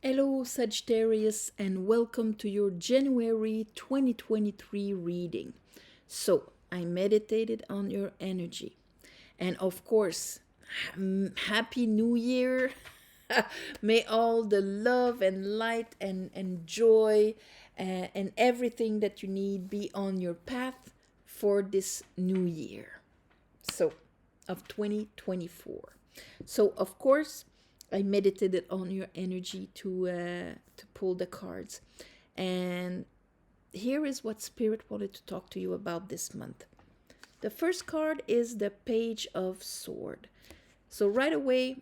Hello, Sagittarius, and welcome to your January 2023 reading. So, I meditated on your energy. And of course, Happy New Year. May all the love and light and joy and everything that you need be on your path for this new year. So, of 2024. So, of course, I meditated on your energy to pull the cards, and here is what Spirit wanted to talk to you about this month. The first card is the Page of Sword. So right away,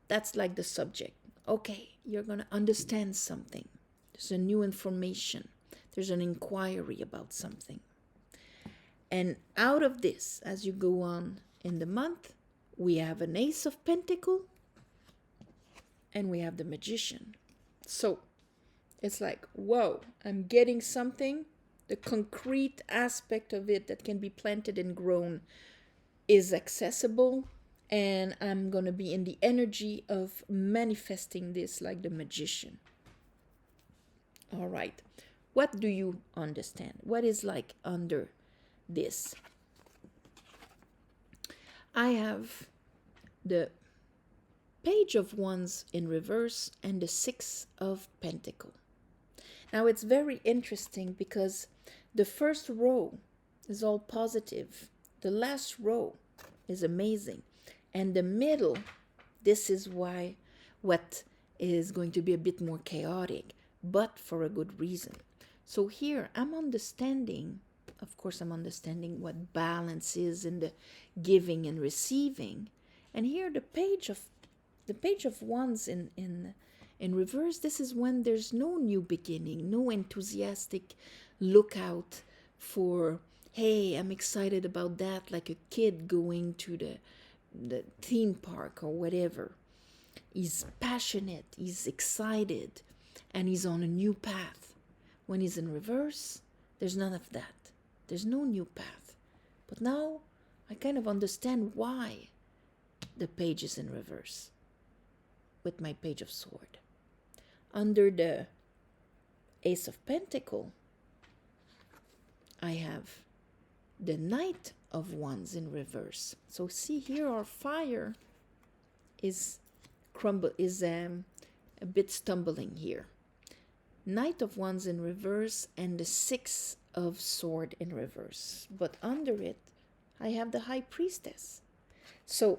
that's like the subject. Okay, you're gonna understand something. There's a new information. There's an inquiry about something. And out of this, as you go on in the month, we have an Ace of Pentacle and we have the Magician. So it's like, whoa, I'm getting something. The concrete aspect of it that can be planted and grown is accessible. And I'm going to be in the energy of manifesting this like the Magician. All right. What do you understand? What is like under this? I have the Page of Wands in reverse and the Six of Pentacle. Now it's very interesting because the first row is all positive. The last row is amazing. And the middle, this is why what is going to be a bit more chaotic, but for a good reason. So here I'm understanding, of course, I'm understanding what balance is in the giving and receiving. And here the Page of Wands in reverse, this is when there's no new beginning, no enthusiastic lookout for, hey, I'm excited about that, like a kid going to the theme park or whatever. He's passionate, he's excited, and he's on a new path. When he's in reverse, there's none of that. There's no new path. But now I kind of understand why the page is in reverse with my Page of Sword. Under the Ace of Pentacle, I have the Knight of Wands in reverse. So see here, our fire is a bit stumbling here. Knight of Wands in reverse and the Six of Sword in reverse. But under it, I have the High Priestess. So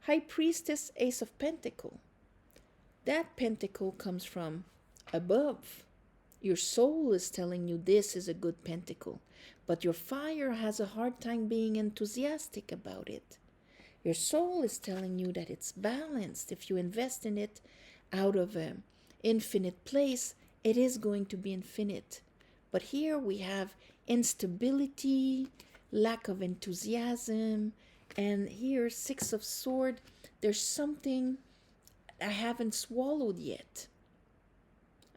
High Priestess, Ace of Pentacle. That pentacle comes from above. Your soul is telling you this is a good pentacle, but your fire has a hard time being enthusiastic about it. Your soul is telling you that it's balanced. If you invest in it out of an infinite place, it is going to be infinite. But here we have instability, lack of enthusiasm, and here, Six of Sword, there's something I haven't swallowed yet.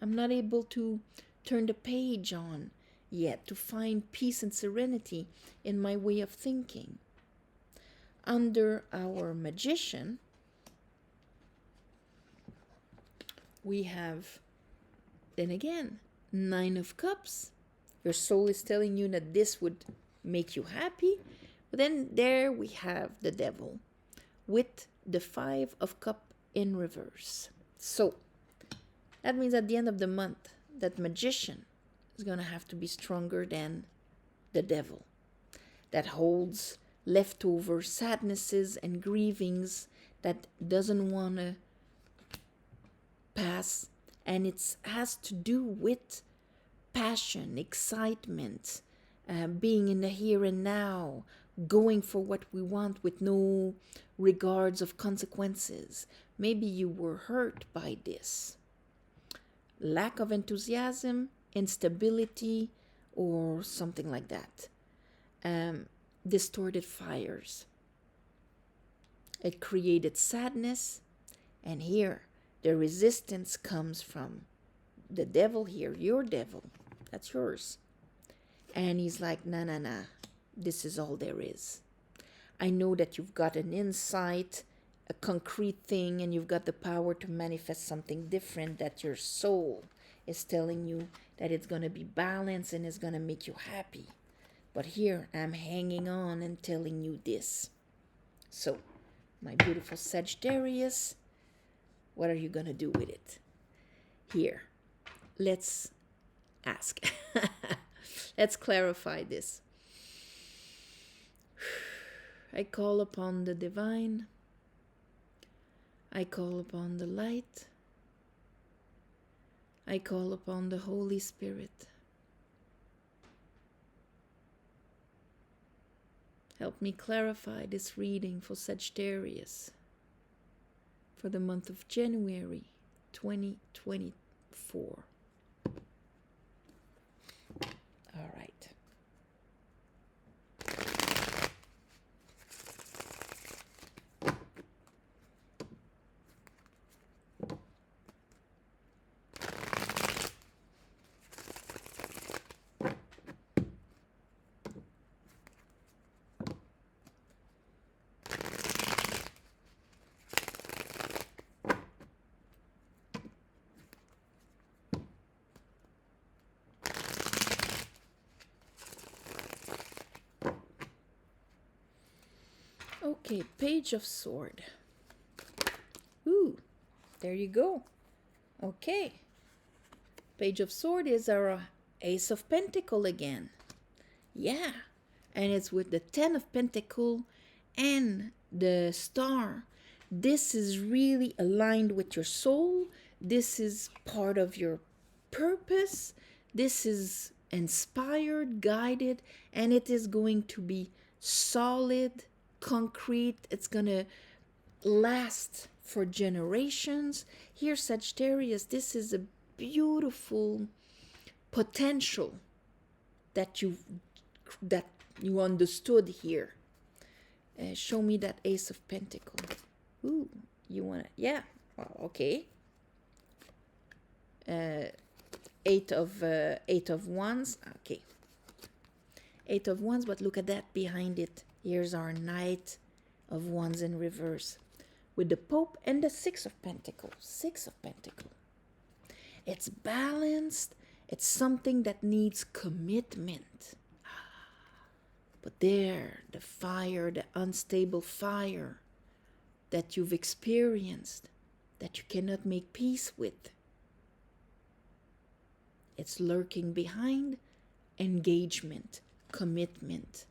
I'm not able to turn the page on yet to find peace and serenity in my way of thinking. Under our Magician, we have, then again, Nine of Cups. Your soul is telling you that this would make you happy. But then there we have the Devil with the Five of Cups in reverse. So that means at the end of the month, that Magician is going to have to be stronger than the Devil that holds leftover sadnesses and grievings that doesn't want to pass, and it has to do with passion, excitement, being in the here and now, going for what we want with no regards of consequences. Maybe you were hurt by this. Lack of enthusiasm, instability, or something like that. Distorted fires. It created sadness, and here the resistance comes from the Devil here, your Devil. That's yours. And he's like, nah, this is all there is. I know that you've got an insight a concrete thing and you've got the power to manifest something different, that your soul is telling you that it's going to be balanced and it's going to make you happy. But here I'm hanging on and telling you this. So, my beautiful Sagittarius, what are you going to do with it? Here, let's ask. Let's clarify this. I call upon the divine. I call upon the light. I call upon the Holy Spirit. Help me clarify this reading for Sagittarius for the month of January 2024. All right. Okay, Page of Sword. Ooh, there you go. Okay. Page of Sword is our Ace of Pentacle again. Yeah, and it's with the 10 of Pentacle and the star. This is really aligned with your soul. This is part of your purpose. This is inspired, guided, and it is going to be solid, concrete. It's going to last for generations. Here, Sagittarius, this is a beautiful potential that you understood here. Show me that Ace of Pentacle. Ooh, you want to, yeah, well, okay. Eight of Wands, okay. 8 of Wands, but look at that behind it. Here's our Knight of Wands in reverse with the Pope and the 6 of Pentacles. 6 of Pentacles. It's balanced. It's something that needs commitment. But there, the fire, the unstable fire that you've experienced, that you cannot make peace with, it's lurking behind engagement, commitment.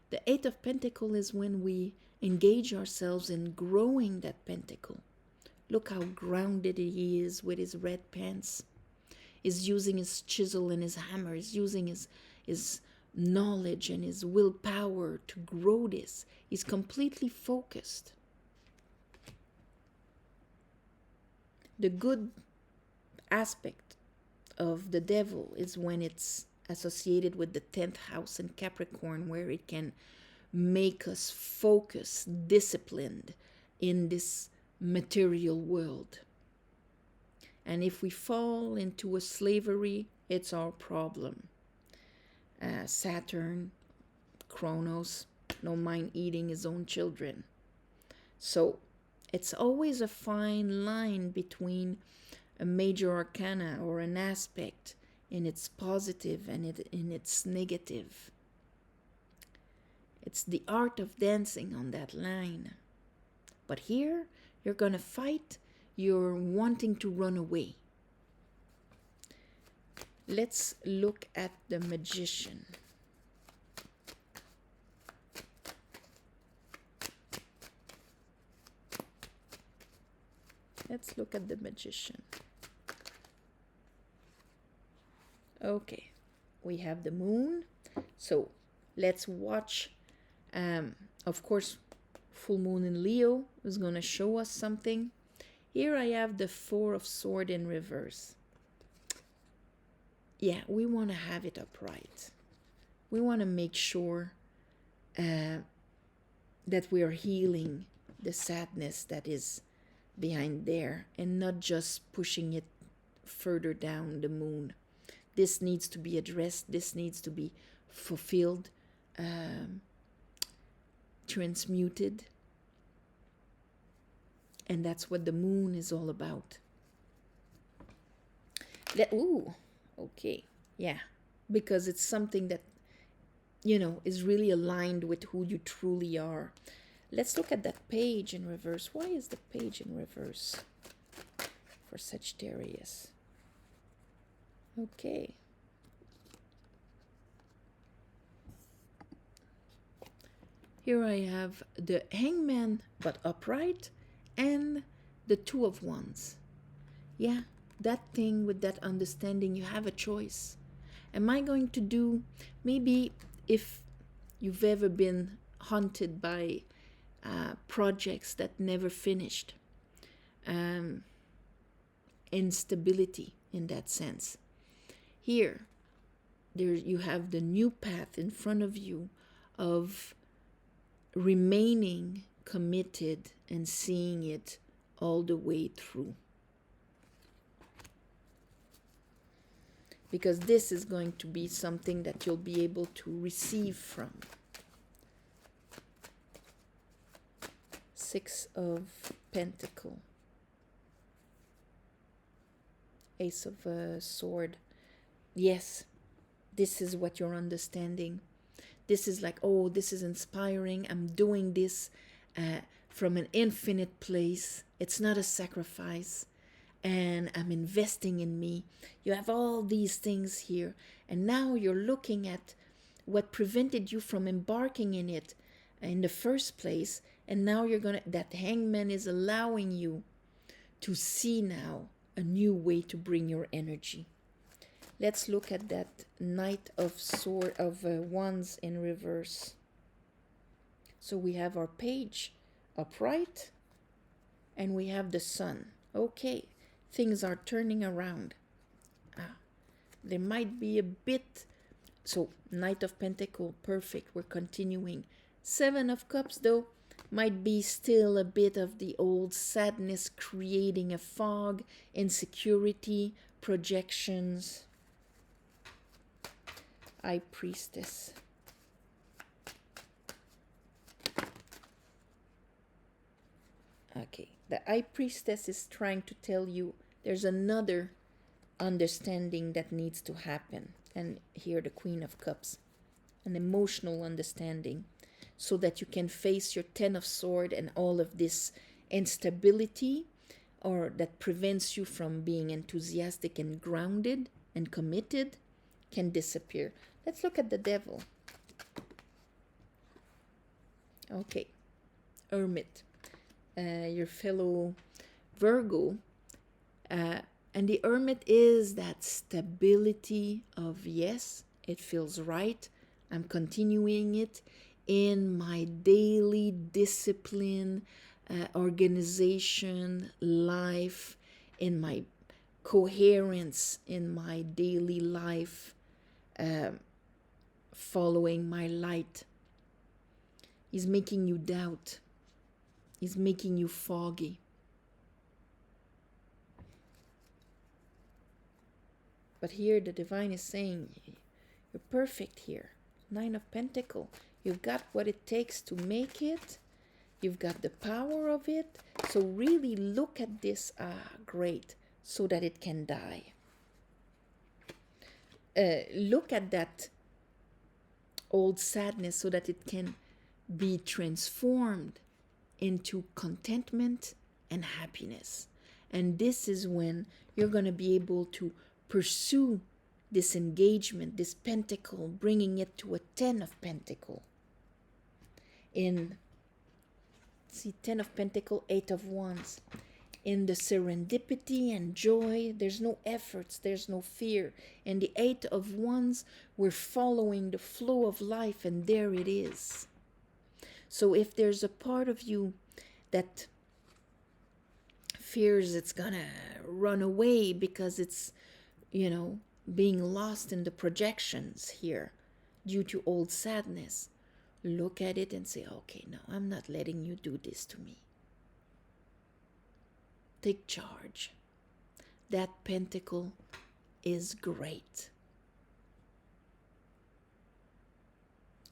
The 8 of Pentacles is when we engage ourselves in growing that pentacle. Look how grounded he is with his red pants. He's using his chisel and his hammer. He's using his knowledge and his willpower to grow this. He's completely focused. The good aspect of the devil is when it's associated with the 10th house in Capricorn, where it can make us focus, disciplined in this material world. And if we fall into a slavery, it's our problem. Saturn, Kronos, no mind eating his own children. So it's always a fine line between a major arcana or an aspect in its positive and in its negative. It's the art of dancing on that line. But here, you're going to fight. You're wanting to run away. Let's look at the Magician. Let's look at the Magician. Okay, we have the moon. So let's watch. Of course, full moon in Leo is going to show us something. Here I have the 4 of Swords in reverse. Yeah, we want to have it upright. We want to make sure that we are healing the sadness that is behind there and not just pushing it further down the moon. This needs to be addressed. This needs to be fulfilled, transmuted. And that's what the moon is all about. Ooh, okay, yeah, because it's something that, is really aligned with who you truly are. Let's look at that page in reverse. Why is the page in reverse for Sagittarius? Okay. Here I have the Hangman, but upright, and the Two of Wands. Yeah, that thing with that understanding, you have a choice. Am I going to do, maybe if you've ever been haunted by projects that never finished, instability in that sense. Here, there you have the new path in front of you of remaining committed and seeing it all the way through. Because this is going to be something that you'll be able to receive from. Six of Pentacle. Ace of Sword. Yes, this is what you're understanding. This is like, oh, this is inspiring. I'm doing this from an infinite place. It's not a sacrifice. And I'm investing in me. You have all these things here. And now you're looking at what prevented you from embarking in it in the first place. And now that Hangman is allowing you to see now a new way to bring your energy. Let's look at that Knight of Wands in reverse. So we have our page upright and we have the Sun. Okay, things are turning around. There might be a bit. So Knight of Pentacle, perfect. We're continuing. Seven of Cups though, might be still a bit of the old sadness creating a fog, insecurity, projections. High Priestess. Okay, the High Priestess is trying to tell you there's another understanding that needs to happen. And here the Queen of Cups, an emotional understanding, so that you can face your Ten of Swords and all of this instability, or that prevents you from being enthusiastic and grounded and committed, can disappear. Let's look at the Devil. Okay, Hermit, your fellow Virgo, and the Hermit is that stability of, yes, it feels right, I'm continuing it in my daily discipline, organization, life, in my coherence in my daily life, following my light. He's making you doubt. He's making you foggy. But here the divine is saying, you're perfect here. Nine of Pentacles. You've got what it takes to make it. You've got the power of it. So really look at this, great, so that it can die. Look at that old sadness so that it can be transformed into contentment and happiness. And this is when you're going to be able to pursue this engagement, this pentacle, bringing it to a 10 of Pentacle. See, 10 of Pentacle, 8 of Wands. In the serendipity and joy, there's no efforts, there's no fear. And the 8 of Wands, we're following the flow of life, and there it is. So if there's a part of you that fears it's gonna run away because it's, being lost in the projections here due to old sadness, look at it and say, okay, no, I'm not letting you do this to me. Take charge. That pentacle is great.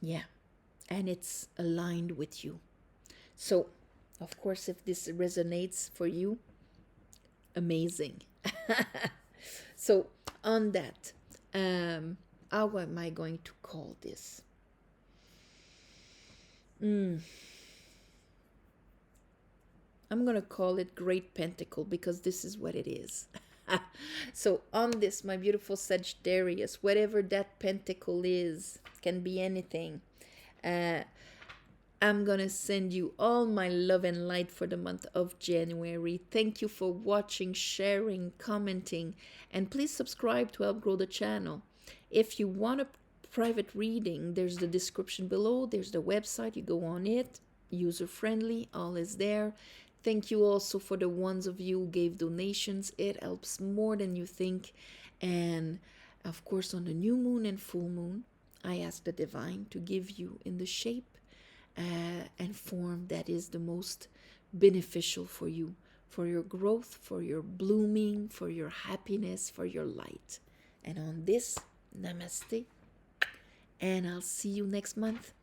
Yeah, and it's aligned with you. So, Of course, if this resonates for you, amazing. So on that, how am I going to call this? I'm going to call it Great Pentacle because this is what it is. So on this, my beautiful Sagittarius, whatever that pentacle is, can be anything. I'm gonna send you all my love and light for the month of January. Thank you for watching, sharing, commenting, and please subscribe to help grow the channel. If you want a private reading, there's the description below, there's the website, you go on it, user friendly, all is there. Thank you also for the ones of you who gave donations. It helps more than you think. And of course, on the new moon and full moon, I ask the divine to give you in the shape and form that is the most beneficial for you, for your growth, for your blooming, for your happiness, for your light. And on this, namaste, and I'll see you next month.